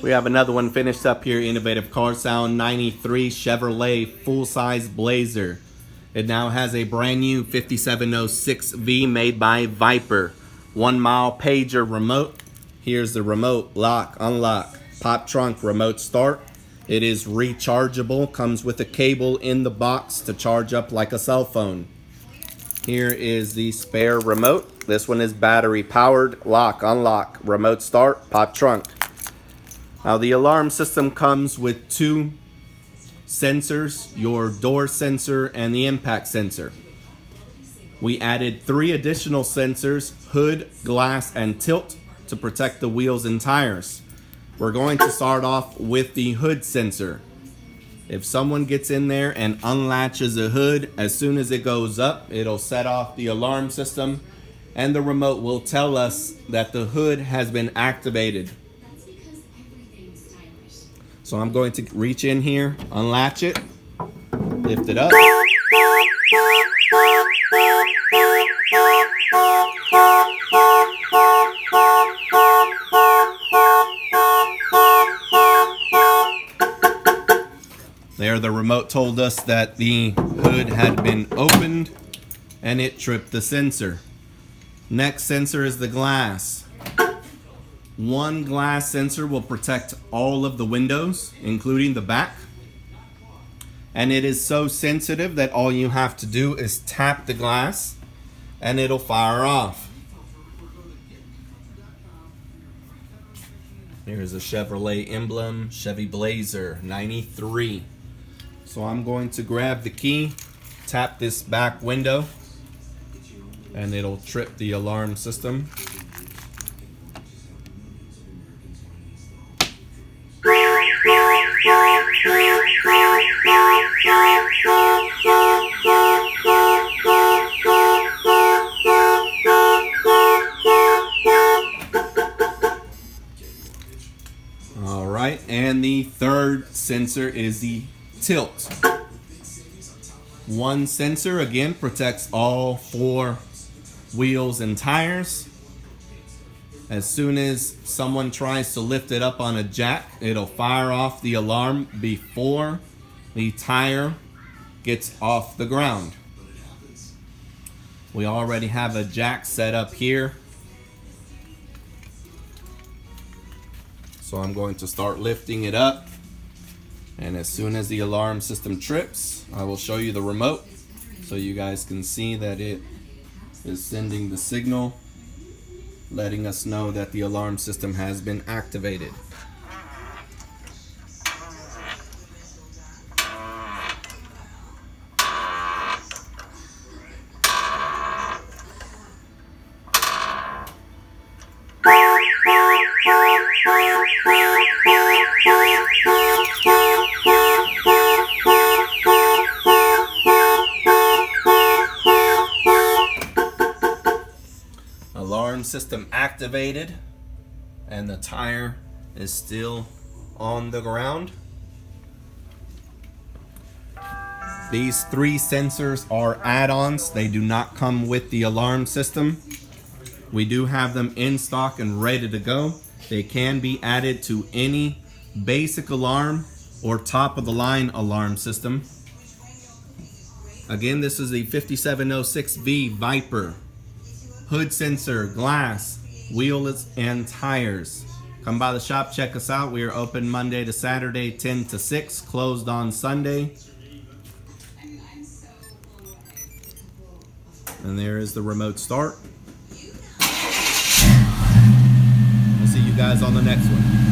We have another one finished up here, Innovative Car Sound 93 Chevrolet full-size Blazer. It now has a brand new 5706V made by Viper. 1 mile pager remote. Here's the remote, lock, unlock, pop trunk, remote start. It is rechargeable, comes with a cable in the box to charge up like a cell phone. Here is the spare remote. This one is battery powered, lock, unlock, remote start, pop trunk. Now the alarm system comes with 2 sensors, your door sensor and the impact sensor. We added 3 additional sensors, hood, glass, and tilt, to protect the wheels and tires. We're going to start off with the hood sensor. If someone gets in there and unlatches a hood, as soon as it goes up, it'll set off the alarm system and the remote will tell us that the hood has been activated. So I'm going to reach in here, unlatch it, lift it up. There, the remote told us that the hood had been opened and it tripped the sensor. Next sensor is the glass. 1 glass sensor will protect all of the windows, including the back. And it is so sensitive that all you have to do is tap the glass and it'll fire off. Here's a Chevrolet emblem, Chevy Blazer 93. So I'm going to grab the key, tap this back window, and it'll trip the alarm system. All right, and the third sensor is the tilt. 1 sensor again protects all 4 wheels and tires. As soon as someone tries to lift it up on a jack, it'll fire off the alarm before the tire gets off the ground. We already have a jack set up here. So I'm going to start lifting it up. And as soon as the alarm system trips, I will show you the remote so you guys can see that it is sending the signal, letting us know that the alarm system has been activated. Alarm system activated, and the tire is still on the ground. These 3 sensors are add-ons. They do not come with the alarm system. We do have them in stock and ready to go. They can be added to any basic alarm or top-of-the-line alarm system. Again, this is the 5706V Viper. Hood sensor, glass, wheels, and tires. Come by the shop, check us out. We are open Monday to Saturday, 10 to 6, closed on Sunday. And there is the remote start. We'll see you guys on the next one.